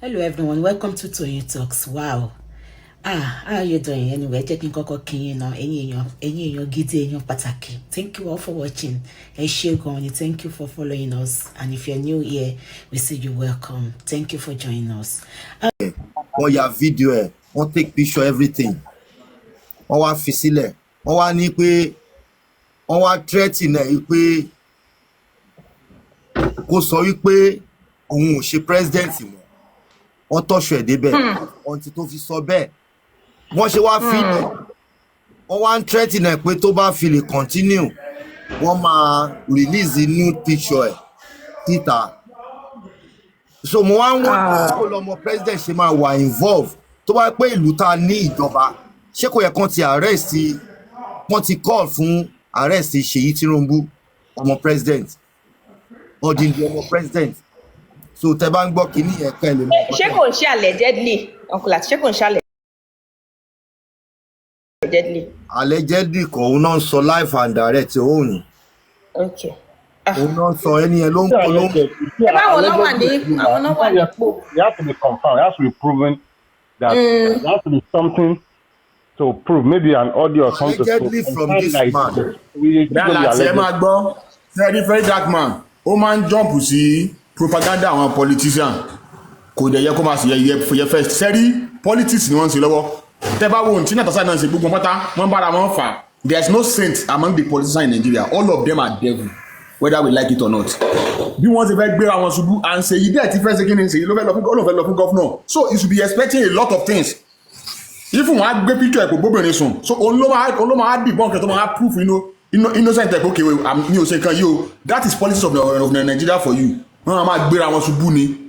Hello everyone, welcome to Toyeen Talks. Wow. How are you doing? Anyway, checking koko kin na ẹ̀yin gidi ẹ̀yin pàtàkì. Thank you all for watching. Thank you for following us. And if you're new here, we say you welcome. Thank you for joining us. Your video, wọ́n take picture everything. Wọ́n wá fi sílẹ̀. Wọ́n wá ní pé wọ́n wá threaten ẹ̀ pé kó sọ wípé òun ò ṣe president mọ́. Wọ́n tọ́ṣọ ẹ̀ débẹ̀. Wọ́n ti tó fi sọ bẹ́ẹ̀. Wọ́n ṣe wá fi lẹ̀. Wọ́n wá ń threaten ẹ̀ pé tó bá fi lè continue. Wọ́n máa release the new picture ẹ̀ síta. So mo wá ń wọ́n kó lọ́mọ president ṣe máa wà involve. Tó bá pé ìlú ta ní ìjọba. Ṣé kò yẹ kán ti arrest wọ́n ti call fún arrest Seyi Tinubu ọmọ president. Ọdíndín ọmọ president. So tẹ́ bá ń gbọ́ kíní ẹ̀ka ẹ̀ lè mọ̀. Ṣé kò ń ṣe allegedly uncle àti ṣé kò ń ṣe allegedly. Allegedly kò òun náà sọ live and direct òun ni. Okay. Òun náà sọ ẹni ẹ ló ń polówó. Ẹ báwo ló wà ní àwọn náà wà nípò. It has to be confirmed. It has to be proven that there has to be something to prove, maybe an audio or something. Allegedly from this man. That's ẹ máa gbọ́. Very dark man. Ó máa ń jump sí propaganda àwọn politician. Kò dẹ̀ yẹ kó máa sì yẹ first. Sẹ́rí politics ni wọ́n ń ṣe lọ́wọ́. Tẹ́ bá wo ohun tí Natasha náà ṣe gbogbo pátá wọ́n bára wọn fà. There is no saint among the politicians in Nigeria. All of them are devil, whether we like it or not. Bí wọ́n ti fẹ́ gbéra wọn ṣubú and Seyi dẹ̀ ti fẹ́ ṣe kí ni Seyi ló fẹ́ lọ fún governor. So you should be expecting a lot of things. If wọ́n á gbé picture ẹ̀kọ́ gbóbìnrin sùn, so òun ló máa dìbọn kẹ́ tó máa proof innocent ẹ̀kọ́ okay mi ò ṣe nǹkan yìí o. That is politics of Nigeria for you. Wọ́n máa gbéra wọn ṣubú ni.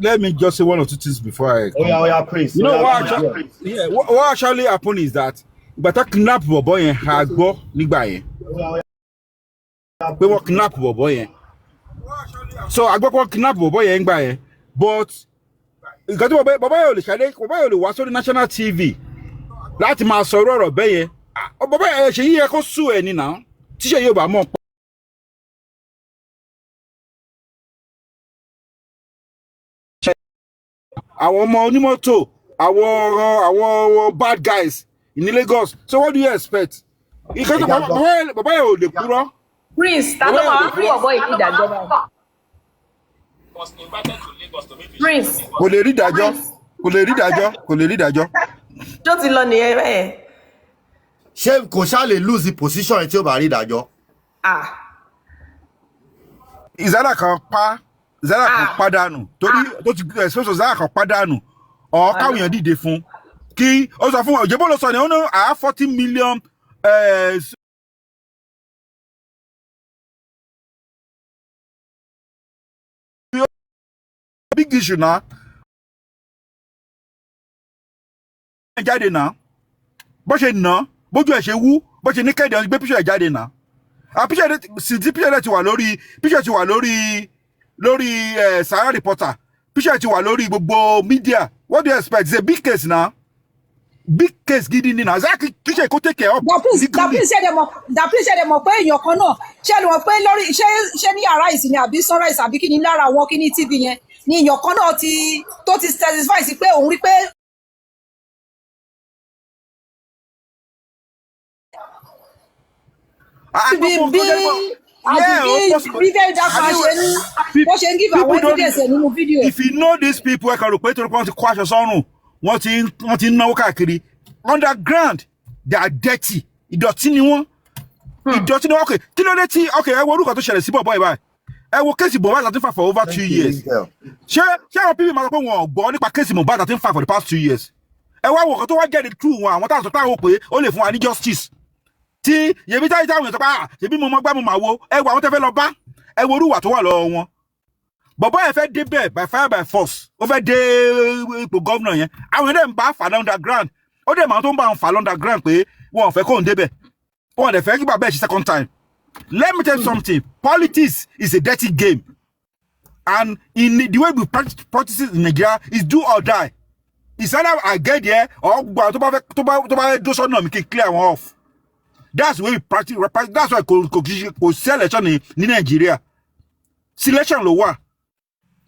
Let me just say one or two things before I come. Yeah, please. You know what actually happened is that but I kidnap bobo yẹn ha gbọ́ nígbà yẹn. Pé wọ́n kidnap bobo yẹn. So I gbọ́ pé wọ́n kidnap bobo yẹn nígbà yẹn. But nǹkan tí bobo yẹn ò lè ṣàlẹ́ bobo yẹn ò lè wá sórí national TV láti máa sọ ọ̀rọ̀ bẹ́ẹ̀ yẹn. Bobo yẹn ṣe yíyẹ kó sue ẹ̀ ní náà. Tíṣe yóò bá mọ̀. Àwọn ọmọ onímọ́tò àwọn bad guys in Lagos. So what do you expect? Because bàbá yẹn ò lè kúrò. Prince ta ló máa fún ọ̀bọ yìí ìdájọ́ báyìí. Prince Kò lè rí ìdájọ́. tó ti lọ nìyẹn bẹ́ẹ̀. Ṣé kò ṣá lè lose the position tí ó bá rí ìdájọ́? Ìzálà kan pàdánù torí tó ti express Ìzálà kan pàdánù ọ̀ káwọn èèyàn dìde fún kí ó sọ fún òjèbó ló sọ ní ọ̀nà I have 40 million big issue náà jáde náà bó ṣe ná bójú ẹ̀ ṣe wú bó ṣe ní kéde ọ̀n gbé píṣọ̀ ẹ̀ jáde náà píṣọ̀ ti wà lórí Sahara Reporter píṣọ̀ ti wà lórí gbogbo media. What do you expect? It's a big case now. Big case gidi ni na za píṣọ̀ kó take care of. Da please ṣe dem mọ̀ pé èèyàn kan náà ṣe lè mọ̀ pé lórí ṣe ní Arise ni àbí Sunrise àbí kíni lára àwọn kíni TV yẹn ni èèyàn kan náà tó ti satisfy sí pé òun rí pé If you know these people, I can repeat to the question sonu. What in now kakiri underground they are dirty. Ìdọ̀tí ni wọ́n. Ìdọ̀tí ni wọ́n. Okay. Kí ló dé tí okay, ẹ wo orúkọ tó ṣẹlẹ̀ sí boy báyìí. Ẹ wo case Mohbad that been for over 2 years. Ṣé àwọn people máa sọ pé wọ́n gbọ́ nípa case Mohbad that been for the past 2 years. Ẹ wá wo kan tó wá get the true wọn àwọn tá sọ tá wò pé ó lè fún wa ní justice. Tí yebi tá ìtàwọn sọ pé ṣebí mo mọ gbá mo máa wo ẹ wo àwọn tẹ́ fẹ́ lọ bá ẹ wo orúwà tó wà lọ́wọ́ wọn. Bọ̀bọ́ ẹ fẹ́ dé bẹ́ẹ̀ by fire by force. Ó fẹ́ dé ipò governor yẹn. Àwọn ẹ̀dẹ̀ ń bá fà underground. Ó dẹ̀ máa tó ń bá wọn fà underground pé wọ́n fẹ́ kó ń débẹ̀. Wọ́n dẹ̀ fẹ́ kí bàbá ẹ̀ ṣe second time. Let me tell you something. Politics is a dirty game. And in the way we practice in Nigeria is do or die. It's either I get there or to do something make it clear one off. That's why we practice. That's why we selection in Nigeria. Selection lower.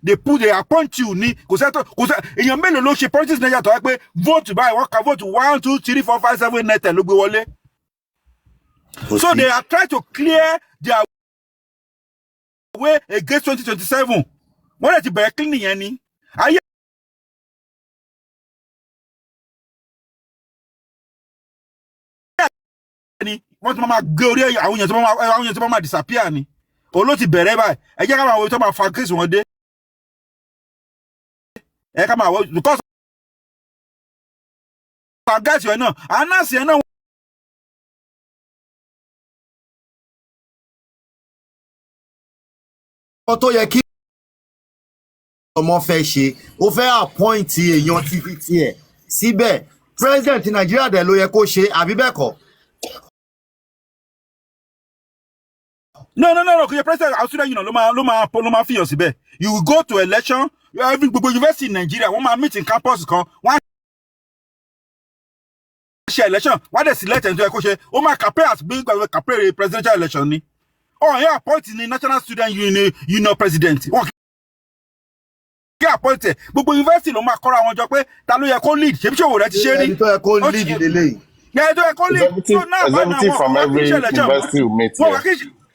They appoint you ni kò èèyàn mélòó ló ṣe politics Nigeria tó pé vote by one can vote 1 2 3 4 5 7 9 ló gbé wọlé. So they are trying to clear their way against 2027. Wọ́n lè ti bẹ̀rẹ̀ cleaning yẹn ni. Ayé ni wọ́n ti máa gbé orí àwọn èèyàn tó máa disappear ni. Oló ti bẹ̀rẹ̀ báyìí. Ẹ jẹ́ ká máa wo tó máa fa case wọn dé. Ẹ ká máa wo because guys you know NANS you know tó yẹ kí ọmọ fẹ́ ṣe ó fẹ́ appoint èèyàn TVT ẹ̀ síbẹ̀ president Nàìjíríà dẹ̀ ló yẹ kó ṣe àbí bẹ́ẹ̀ kọ́. No, kò yẹ president Australia ló máa fi yàn síbẹ̀. You will go to election every gbogbo university in Nigeria wọ́n máa meet in campus kan wọ́n ṣe election wọ́n dẹ̀ select ẹni tó yẹ kó ṣe ó máa campaign as bí gbàgbé campaign presidential election ni. Yẹn appoint ni National Student Union president. Wọ́n kí appoint ẹ̀ gbogbo university ló máa kọ́ra wọn jọ pé ta ló yẹ kó lead ṣebí ṣòwò rẹ ti ṣe rí. ẹni tó yẹ kó lead lélẹ́yìí. Ẹni tó yẹ kó lead. Executive from every university will meet here.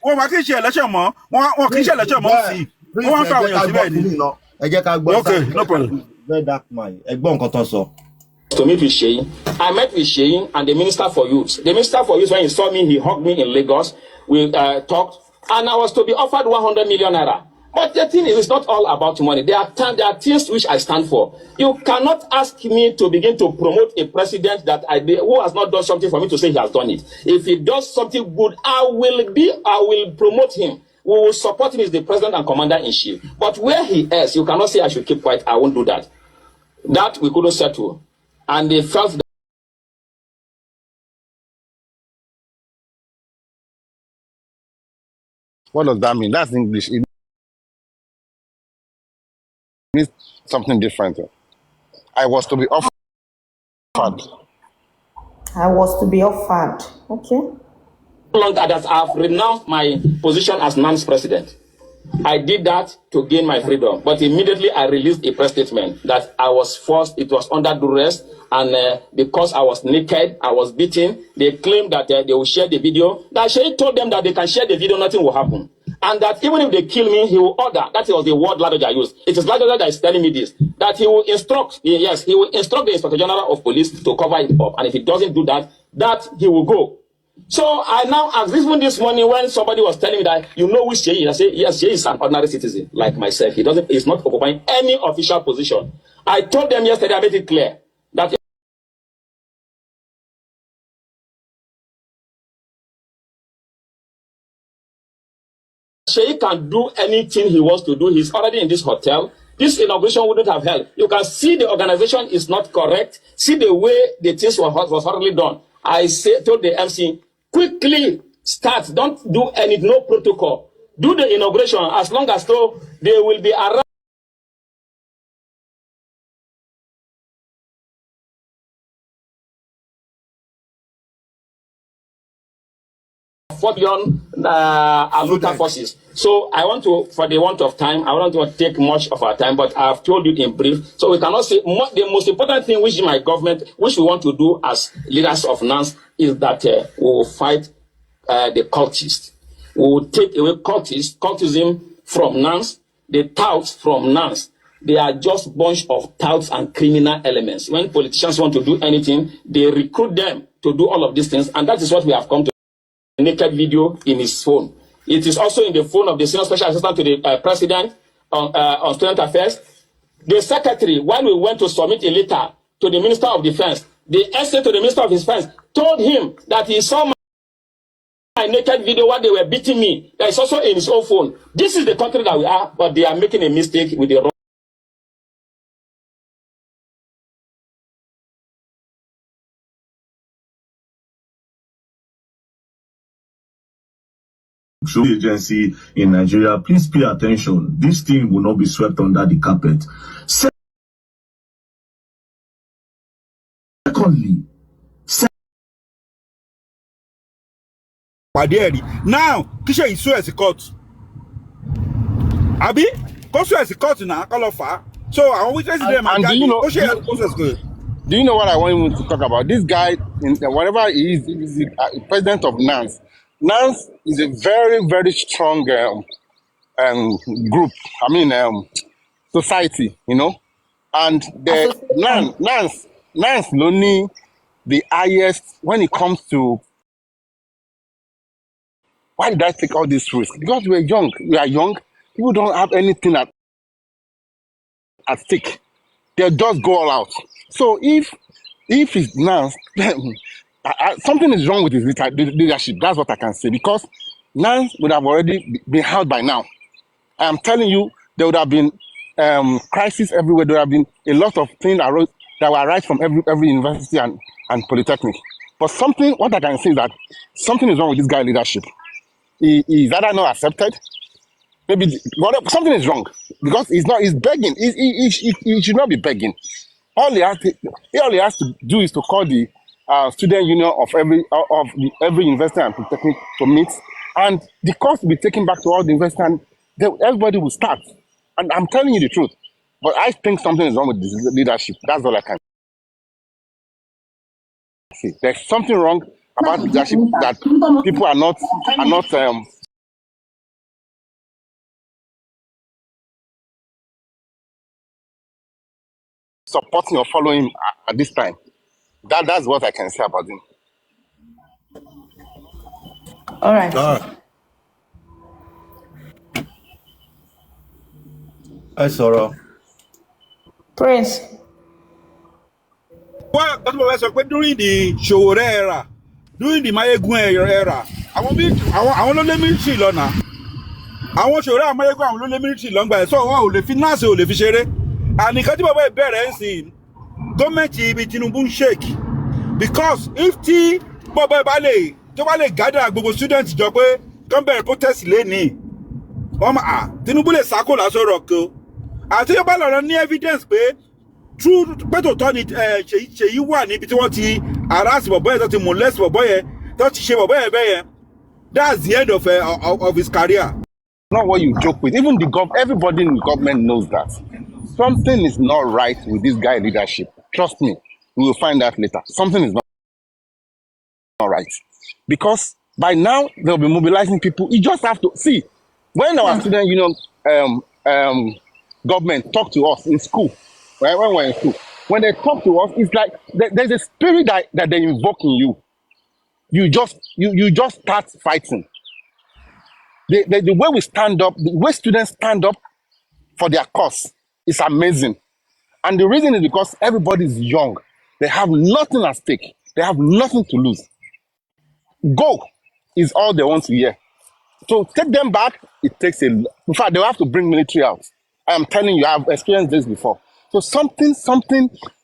Wọ́n wá kí ṣe election mọ́ wọ́n kí ṣe election mọ́ sí i wọ́n wá fún àwọn èèyàn síbẹ̀ ni. Ẹ jẹ́ ká gbọ́. Okay, no problem. Very dark man. Ẹ gbọ́ nǹkan tó sọ. To meet with Seyi. I met with Seyi and the Minister for Youth. The Minister for Youth, when he saw me, he hugged me in Lagos. We talked, and I was to be offered 100 million naira. But the thing is, it's not all about money. There are things which I stand for. You cannot ask me to begin to promote a president that who has not done something for me to say he has done it. If he does something good, I will promote him. We will support him as the president and commander-in-chief. But where he is, you cannot say I should keep quiet. I won't do that. That we couldn't settle. And they felt that What does that mean? That's English. It means something different. I was to be offered. I was to be offered. Okay. long that I've renounced my position as NANS president. I did that to gain my freedom, but immediately I released a press statement that I was forced, it was under duress, and because I was naked, I was beaten. They claimed that they will share the video. That Seyi told them that they can share the video, nothing will happen. And that even if they kill me, he will order. That was the word language I used. It is language that is telling me this, that he will instruct, yes, he will instruct the Inspector General of Police to cover it up. And if he doesn't do that, that he will go. So I now asked, even this morning when somebody was telling me that, you know which Seyi, I say, yes, Seyi is an ordinary citizen like myself. He's not occupying any official position. I told them yesterday, I made it clear that Seyi can do anything he wants to do. He's already in this hotel. This inauguration wouldn't have held. You can see the organization is not correct. See the way the things was hardly done. I told the MC, quickly start. Don't do no protocol. Do the inauguration as long as though they will be around. Beyond Aluta forces. So I want to, for the want of time, I don't want to take much of our time, but I've told you in brief. So we cannot say the most important thing which my government, which we want to do as leaders of NANS, is that we will fight the cultists. We will take away cultism from NANS, the touts from NANS. They are just bunch of touts and criminal elements. When politicians want to do anything, they recruit them to do all of these things, and that is what we have come to. Naked video in his phone. It is also in the phone of the senior special assistant to the president on student affairs. The secretary, when we went to submit a letter to the minister of defense, the essay to the minister of defense told him that he saw my naked video while they were beating me. That is also in his own phone. This is the country that we are, but they are making a mistake with the wrong. Agency in Nigeria, please pay attention. This thing will not be swept under the carpet. Now, Kisha is so as a court. Abi, Kosu as a court now, call of far. So I always them and do you know? Do you know what I want you to talk about? This guy, whatever he is the president of NANS. NANS is a very, very strong group. I mean, society, you know. And the NANS only the highest when it comes to. Why did I take all this risk? Because we're young. We are young. People don't have anything at stake. They just go all out. So if it's NANS, something is wrong with his leadership. That's what I can say. Because NANS would have already been held by now. I am telling you, there would have been crisis everywhere. There would have been a lot of things that were right from every university and polytechnic. But what I can say is that something is wrong with this guy's leadership. He is either not accepted. Maybe something is wrong because he's begging. He should not be begging. All he has to do is to call the student union of every university and polytechnic to meet, and the cost will be taken back to all the university, and everybody will start. And I'm telling you the truth. But I think something is wrong with this leadership. That's all I can say. There's something wrong about leadership that people are not supporting or following him at this time. That's what I can say about him. All right. I saw. Prince. Well, that's what I said. During the Showore era, during the Mayegun era, I want to let me see Lona. I want Showore and Mayegun, I want to let me see Long. So, the finance will be shared. And the country will be better in government will be Tinubu shake. Because if the Bobo Bale, to Bale gather Google students, job, come back protest lane. Tinubu le sako la so rock. I tell you about any evidence, true, but to turn it, Seyi wà níbi tí wọ́n ti harass boy, that molest boy, that she boy. That's the end of his career. Not what you joke with. Even everybody in the government knows that something is not right with this guy leadership. Trust me, we will find out later. Something is not right because by now they'll be mobilizing people. You just have to see when our student union government talk to us in school. Right? When we're in school, when they talk to us, it's like there's a spirit that they invoke in you. You just start fighting. The way we stand up, the way students stand up for their cause is amazing. And the reason is because everybody is young. They have nothing at stake. They have nothing to lose. Go is all they want to hear. So take them back, it takes in fact, they'll have to bring military out. I am telling you, I've experienced this before. So something,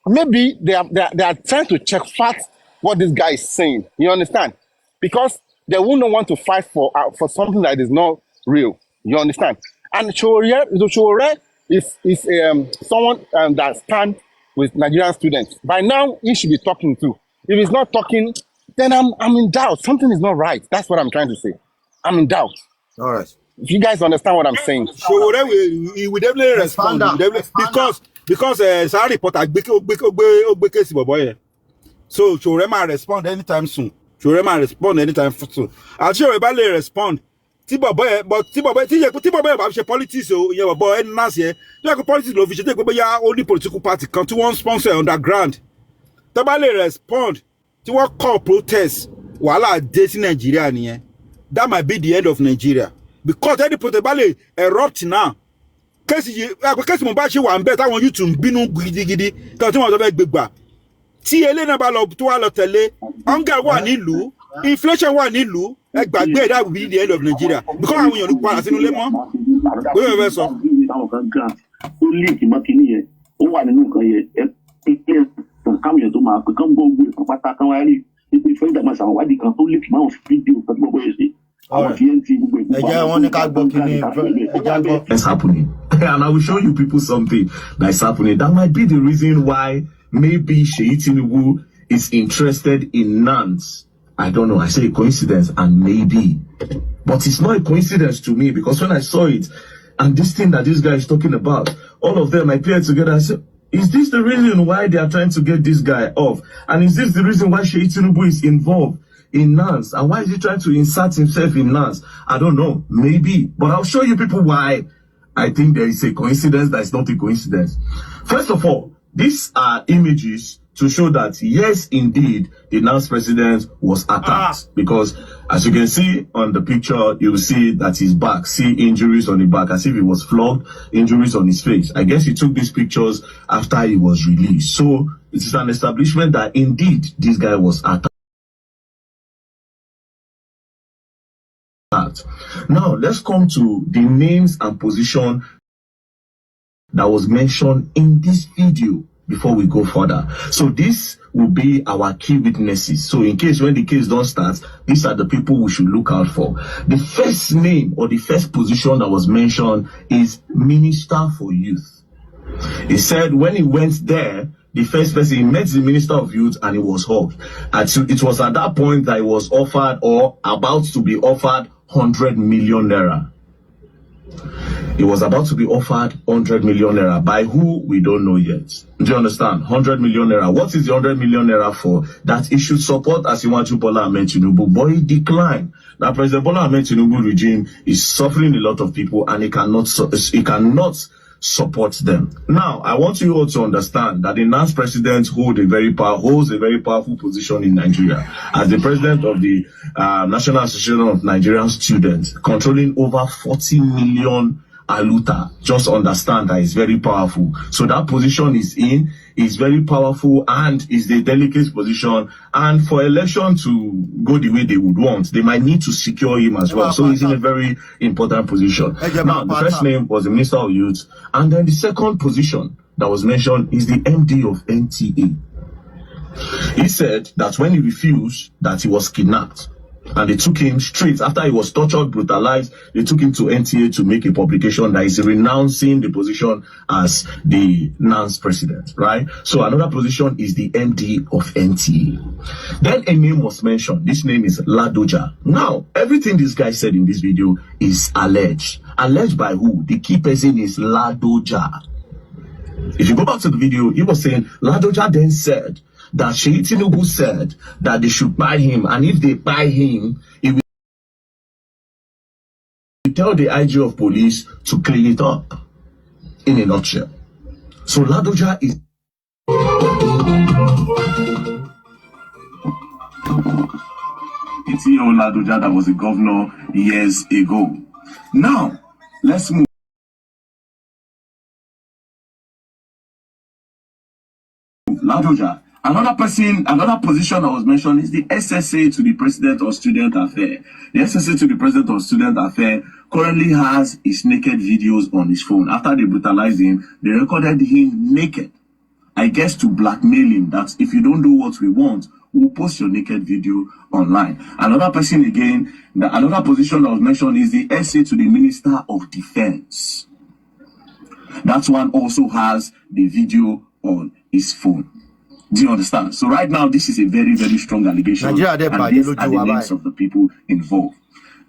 maybe they are trying to check facts what this guy is saying. You understand? Because they wouldn't want to fight for something that is not real. You understand? And Showore is someone that stands with Nigerian students. By now, he should be talking too. If he's not talking, then I'm in doubt. Something is not right. That's what I'm trying to say. I'm in doubt. All right. If you guys understand what I'm saying. Showore will definitely respond. Because Sarah reporter Ogbeke boy. So Showore might respond anytime soon. Showore might respond anytime soon. I'll show you about respond. Tiboboy about politics. So yeah, boy, and last year, like politics love you take only political party come to one sponsor underground. Tabale respond to what call protest while dating Nigeria niye. That might be the end of Nigeria because any protest erupt now. Because Mumbashi wà ńbẹ̀ táwọn YouTube bínú gidigidi tó tí wọ́n sọ fẹ́ gbégbà tí eléyìí náà bá lọ tó wà lọ tẹ̀lé hunger wà nílùú inflation wà nílùú ẹ gbàgbé that will be the end of Nigeria because àwọn èèyàn ló padà sínú ilé mọ́ bóyá ẹ fẹ́ sọ. àwọn kan grant tó link mọ́kìnní yẹn ó wà nínú nǹkan yẹn ẹ pé káwọn èèyàn tó máa pè kán gbọ́ gbé kan pátá kan wáyé rí pé fẹ́ ìdàgbà sàwọn wádìí kan tó link máwọn fídíò kan tó gbọ́ bóyá ṣe. It's happening. And I will show you people something that's happening. That might be the reason why maybe Seyi Tinubu is interested in NANS I don't know. I say a coincidence and maybe. But it's not a coincidence to me, because when I saw it and this thing that this guy is talking about, all of them appeared together. I said, is this the reason why they are trying to get this guy off? And is this the reason why Seyi Tinubu is involved in NANS? And why is he trying to insert himself in NANS? I don't know. Maybe. But I'll show you people why I think there is a coincidence that is not a coincidence. First of all, these are images to show that, yes, indeed, the NANS president was attacked. Because, as you can see on the picture, you will see that his back, see injuries on the back, as if he was flogged, injuries on his face. I guess he took these pictures after he was released. So, it is an establishment that, indeed, this guy was attacked. Now, let's come to the names and position that was mentioned in this video before we go further. So this will be our key witnesses. So in case when the case don't start, these are the people we should look out for. The first name or the first position that was mentioned is Minister for Youth. He said when he went there, the first person, he met the Minister of Youth and he was hugged. And it was at that point that he was offered or about to be offered 100 million naira. He was about to be offered 100 million naira. By who? We don't know yet. Do you understand? 100 million naira. What is the 100 million naira for? That he should support Asiwaju Bola Ahmed Tinubu. But he declined. Now, President Bola Ahmed Tinubu regime is suffering a lot of people and he cannot support them. Now, I want you all to understand that the NANS president holds a very powerful position in Nigeria as the president of the National Association of Nigerian Students, controlling over 40 million aluta. Just understand that it's very powerful. So that position is very powerful and is the delicate position. And for election to go the way they would want, they might need to secure him as well. So he's in a very important position. Now, the first name was the Minister of Youth. And then the second position that was mentioned is the MD of NTA. He said that when he refused, that he was kidnapped. And they took him straight after he was tortured, brutalized. They took him to NTA to make a publication that is renouncing the position as the NANS president, right? So another position is the MD of NTA. Then a name was mentioned. This name is Ladoja. Now, everything this guy said in this video is alleged. Alleged by who? The key person is Ladoja. If you go back to the video, he was saying Ladoja then said that Seyi Tinubu said that they should buy him, and if they buy him, he will tell the IG of police to clean it up. In a nutshell. So Ladoja is Ladoja that was a governor years ago. Now, let's move. Ladoja. Another position that was mentioned is the SSA to the President of Student Affairs. The SSA to the President of Student Affairs currently has his naked videos on his phone. After they brutalized him, they recorded him naked. I guess to blackmail him that if you don't do what we want, we'll post your naked video online. Another person again, another position that was mentioned is the SA to the Minister of Defense. That one also has the video on his phone. Do you understand? So right now, this is a very, very strong allegation. And these are the names of the people involved.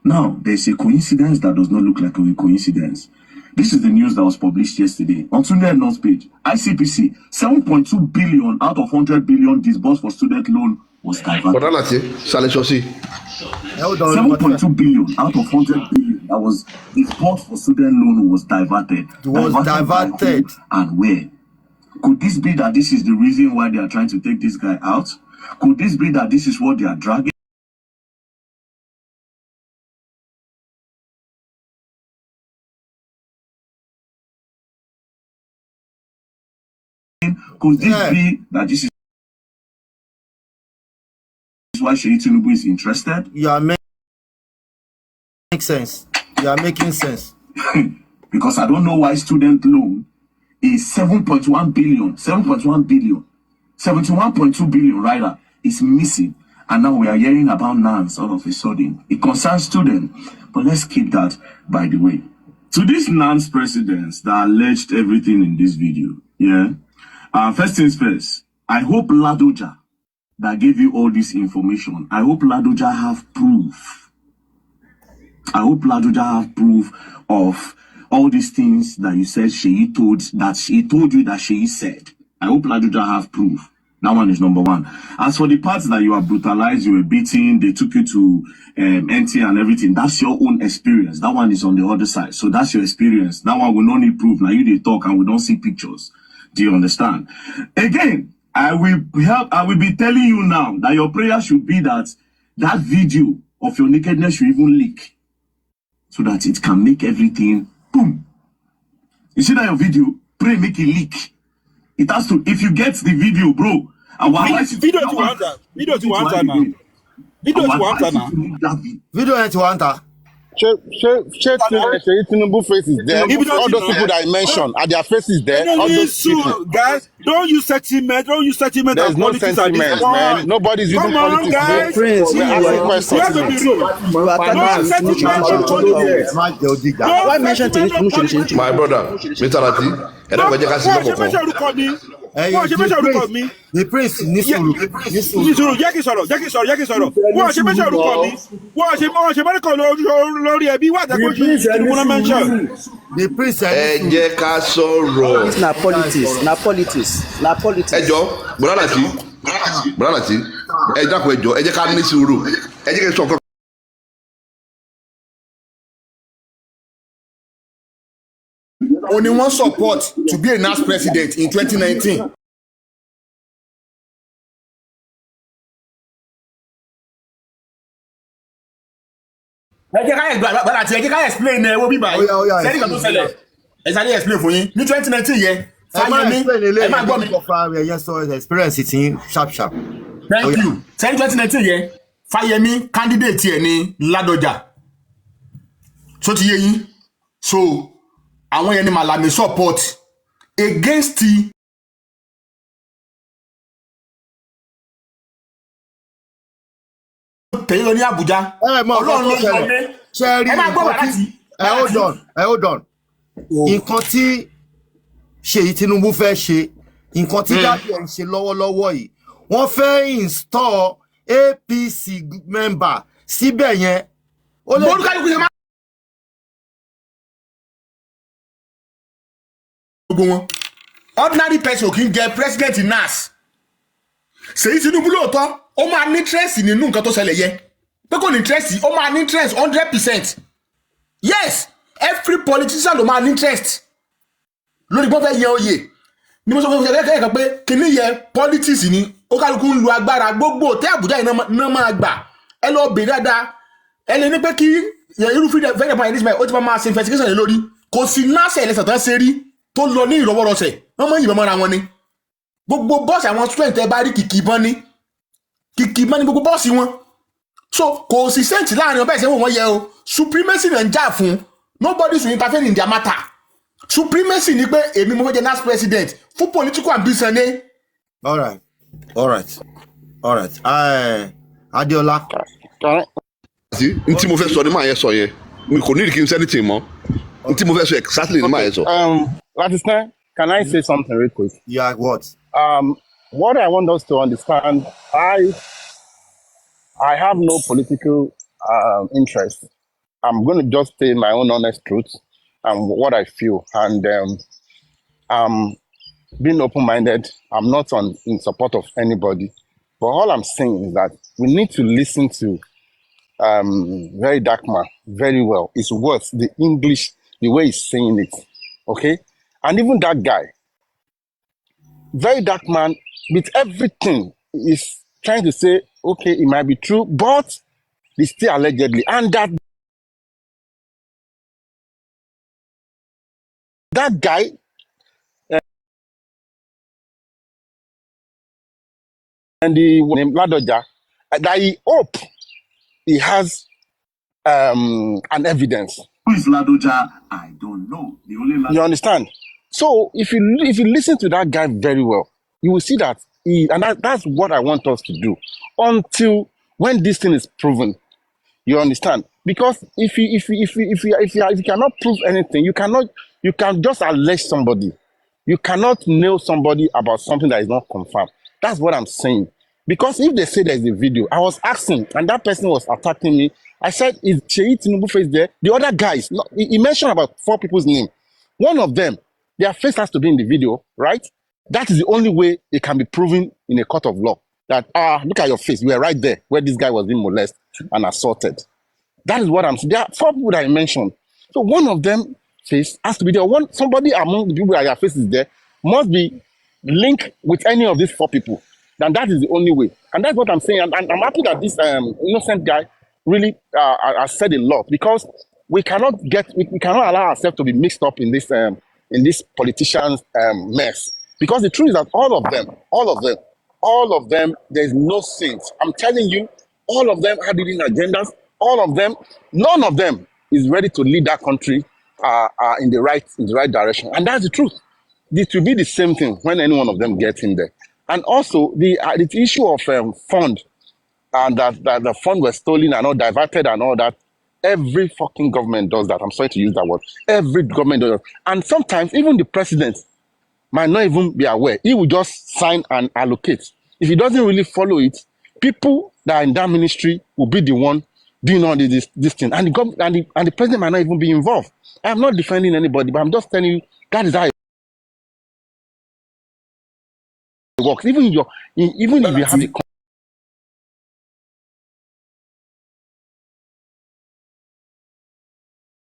Now, there's a coincidence that does not look like a coincidence. This is the news that was published yesterday. On Sunday North page, ICPC, 7.2 billion out of 100 billion disbursed for student loan was diverted. 7.2 billion out of 100 billion that was disbursed for student loan was diverted. It was diverted. And where? Could this be that this is the reason why they are trying to take this guy out? Could this be that this is what they are dragging? Could this be that this is why Seyi Tinubu is interested? You are making sense. You are making sense. Because I don't know why student loan is 7.1 billion, 71.2 billion rather is missing. And now we are hearing about NANS all of a sudden. It concerns students. But let's keep that by the way. To these NANS presidents that alleged everything in this video, yeah. First things first, I hope Ladoja that gave you all this information, I hope Ladoja have proof. I hope Ladoja have proof of all these things that you said Seyi told you that Seyi said. I hope Ladoja have proof. That one is number one. As for the parts that you are brutalized, you were beaten, they took you to NT and everything, that's your own experience. That one is on the other side. So that's your experience. That one will not need proof. Now you they talk and we don't see pictures. Do you understand? Again, I will be telling you now that your prayer should be that that video of your nakedness should even leak, so that it can make everything boom. You see that your video, pray make it leak. It has to. If you get the video, bro, I will advise you. Video to answer. Video to answer now. Video to answer now. Video to answer. Tinubu face is there. All those people that I mentioned, are their faces there? All those people. Guys, don't use sentiment. Don't use sentiment. There's no sentiment, man. Nobody's using politics. Guys. Prince, you are why mention Tinubu? My brother, Mr. Lati, the prince ní sùúrù jẹ́ kí sọ̀rọ̀ wọ́n ṣe mẹ́ṣẹ̀ orúkọ mi wọ́n ṣe mẹ́ríkọ̀ lórí ẹbí wà tẹ́kọ̀ ṣe ìwúná mẹ́ṣẹ̀. the prince ẹ jẹ́ ká sọ̀rọ̀. na politics. ẹ jọ bọ́lá Lati ẹ dákun ẹ jọ ẹ jẹ́ ká ní sùúrù ẹ jẹ́ kí n sọ nǹkan. Only one support to be a NANS president in 2019. Ẹ jẹ́ ká explain ẹ wo bíbá yìí. Sẹ́ni kan tó ṣẹlẹ̀. Ẹ sáré explain fún yín. Ní 2019 yẹn, Fáyẹmí, ẹ máa gbọ́ mi. Experience it in sharp. Thank you. Sẹ́ni 2019 yẹn, Fáyẹmí candidate ẹ̀ ní Ládọjà. So ti yé yín. So àwọn yẹn ni Malami support against the tẹ̀yọ́ ní Abuja. Ọlọ́run ló yọ mí. Ẹ máa gbọ́ wà láti. Hold on. Nǹkan tí Seyi Tinubu fẹ́ ṣe, nǹkan tí dábì ẹ̀ ń ṣe lọ́wọ́lọ́wọ́ yìí, wọ́n fẹ́ install APC member síbẹ̀ yẹn. Olúkálùkù yẹn máa. Ordinary person kì í jẹ president NANS. Seyi Tinubu lóòótọ́ ó máa ní interest nínú nǹkan tó ṣẹlẹ̀ yẹ pé kò ní interest ó máa ní interest 100%. Yes, every politician ló máa ní interest lórí gbọ́fẹ́ yẹ oyè ni mo sọ fún ẹ̀kẹ́ kan pé kìíní yẹ politics ni ó kálukú ń lu agbára gbogbo tẹ́ Àbújá yìí náà máa gbà ẹ lọ bèèrè dáadáa ẹ lè ní pé kí irú freedom ó ti máa ṣe investigation lórí kò sí NANS ẹlẹ́sàn tán ṣe rí tó lọ ní ìrọwọ́rọsẹ̀ wọ́n mọ̀ yìnbọn mọ́ra wọn ni gbogbo bọ́ọ̀sì àwọn student ẹ bá rí kìkì ìbọn ní gbogbo bọ́ọ̀sì wọn so kò sí sẹ́ǹtì láàrin ọbẹ̀ ìṣẹ́wọ̀n wọn yẹ o supremacy náà ń jà fún nobody should interfere in their matter supremacy ni pé èmi mo fẹ́ jẹ NANS president fún political ambition ni. all right Adéọlá. Ntí mo fẹ́ sọ ni màá yẹ sọ yẹn mi kò ní kí n sẹ́ni tì mọ́ ntí mo fẹ́ sọ exactly ni màá yẹ sọ. Latisneh, can I say something real quick? Yeah, what? What I want us to understand, I have no political interest. I'm going to just say my own honest truth and what I feel. And I'm being open-minded. I'm not in support of anybody. But all I'm saying is that we need to listen to Very Dark Man very well. His words, the English, the way he's saying it. Okay? And even that guy, Very Dark Man, with everything, is trying to say, okay, it might be true, but it's still allegedly. And that guy, and the name Ladoja, that he hope he has an evidence. Who is Ladoja? I don't know. The only You understand? So if you listen to that guy very well, you will see that that's what I want us to do until when this thing is proven. You understand? Because if you cannot prove anything, you can just allege somebody. You cannot nail somebody about something that is not confirmed. That's what I'm saying. Because if they say there's a video, I was asking, and that person was attacking me. I said, is Seyi Tinubu face there? The other guys, no, he mentioned about 4 people's name. One of them, their face has to be in the video, right? That is the only way it can be proven in a court of law. That, look at your face. You were right there where this guy was being molested and assaulted. That is what I'm saying. There are 4 people that I mentioned. So one of them face has to be there. Somebody among the people that their face is there must be linked with any of these 4 people. Then that is the only way. And that's what I'm saying. And I'm happy that this innocent guy really has said a lot, because we cannot allow ourselves to be mixed up in this politicians' mess. Because the truth is that all of them, there's no saints. I'm telling you, all of them have hidden agendas. All of them, none of them is ready to lead that country in the right direction. And that's the truth. This will be the same thing when any one of them gets in there. And also the issue of fund, and that the fund was stolen and all diverted and all that. Every fucking government does that. I'm sorry to use that word. Every government does that. And sometimes even the president might not even be aware. He will just sign and allocate. If he doesn't really follow it, people that are in that ministry will be the one doing all this thing. And the president might not even be involved. I'm not defending anybody, but I'm just telling you that is how it works. Even if you have a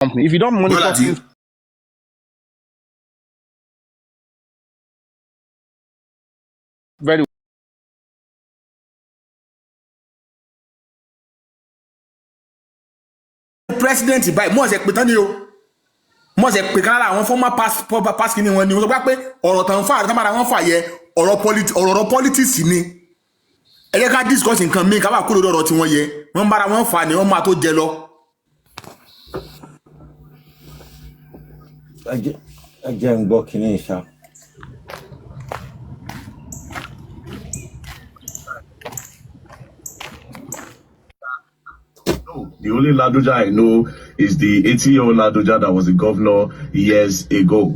company, if you don't monitor things very president báyìí mọ̀ ṣe pé tán ni o mọ̀ ṣe pé kan lára àwọn former pass kìíní wọn ni wọ́n sọ pé ọ̀rọ̀ tán fà tán bára wọn fà yẹ ọ̀rọ̀ politics ni ẹ jẹ́ ká discuss nǹkan míì ká bá kúrò lọ́rọ̀ tí wọ́n yẹ wọ́n bára wọn fà ni wọ́n máa tó jẹ lọ. ẹ jẹ́ ń gbọ́ kínní ìṣá. The only Ladoja I know is the 80-year-old Ladoja that was the governor years ago.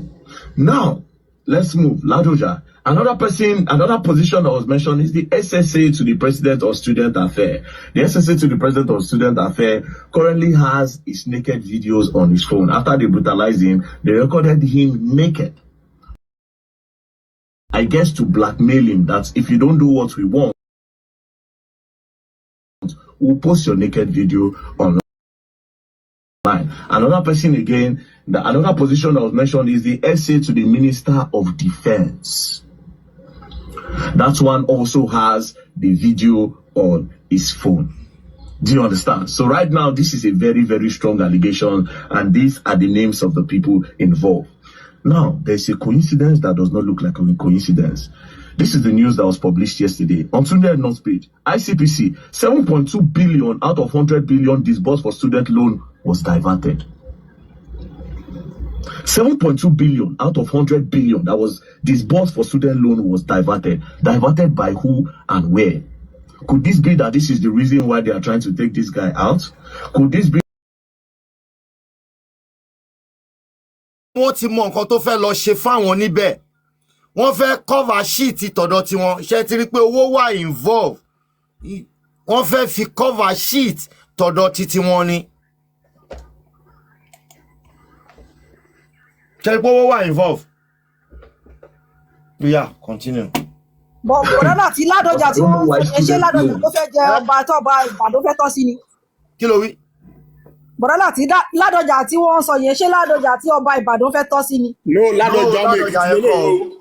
Now, let's move. Ladoja. Another position that was mentioned is the SSA to the President of Student Affairs. The SSA to the President of Student Affairs currently has his naked videos on his phone. After they brutalized him, they recorded him naked. I guess to blackmail him that if you don't do what we want, we'll post your naked video online. Another person again, another position that was mentioned is the SA to the Minister of Defense. That one also has the video on his phone. Do you understand? So right now, this is a very, very strong allegation, and these are the names of the people involved. Now, there's a coincidence that does not look like a coincidence. This is the news that was published yesterday. On Sunday North page, ICPC, 7.2 billion out of 100 billion disbursed for student loan was diverted. 7.2 billion out of 100 billion that was disbursed for student loan was diverted. Diverted by who and where? Could this be that this is the reason why they are trying to take this guy out? Could this be? Wọ́n ti mọ nǹkan tó fẹ́ lọ ṣe fáwọn níbẹ̀. Wọ́n fẹ́ cover sheet tọ̀dọ̀ tiwọn. Ṣé ti rí pé owó wà involve? Wọ́n fẹ́ fi cover sheet tọ̀dọ̀ tiwọn ni. Ṣé rí pé owó wà involve? Yeah, continue. But bọ̀dá tí Ládọjà tí wọ́n ṣe Ládọjà tó fẹ́ jẹ ọba tó ọba Ìbàdàn fẹ́ tọ́ sí ni. Kí ló wí? Bọ̀dá tí Ládọjà tí wọ́n sọ yẹn ṣé Ládọjà tí ọba Ìbàdàn fẹ́ tọ́ sí ni. No, Ládọjà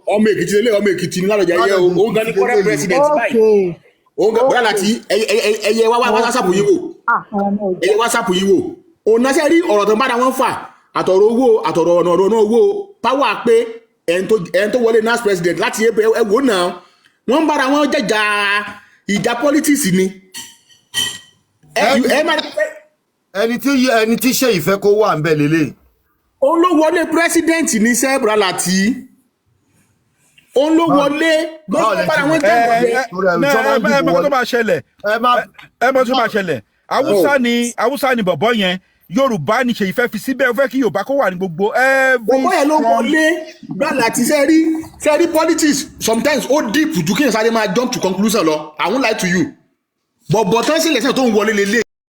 ọmọ Èkìtì ni Ládọjà yẹ o. Òun gan ni current president báyìí. Òun gan bọ̀dá tí ẹyẹ WhatsApp yìí wò. Ẹyẹ WhatsApp yìí wò. Òun náà ṣe rí ọ̀rọ̀ tó ń bára wọn fà àtọ̀rọ̀ owó àtọ̀rọ̀ ọ̀nà owó power pé ẹni tó wọlé NANS president láti ẹwò náà wọ́n bára wọn jẹ́jà ìjà politics ni. Ẹni tí ṣe ìfẹ́ kó wà ń bẹ̀ lélẹ̀. Òun ló wọlé president ní sẹ́bùrà láti. Òun ló wọlé gbọ́dọ̀ bára wọn jẹ́jà. Ẹ mọ̀ tó bá ṣẹlẹ̀. Haúsá ni bọ̀bọ́ yẹn Yorùbá ni Ṣèyí fẹ́ fi síbẹ̀ ó fẹ́ kí Yorùbá kó wà ní gbogbo ọmọ yẹn ló wọlé gbàlà àti sẹ́rí politics sometimes ó deep ju kí n sáré máa jump to conclusion lọ I won't lie to you bọ̀bọ̀ tán sí lẹ́sìn tó ń wọlé lélẹ̀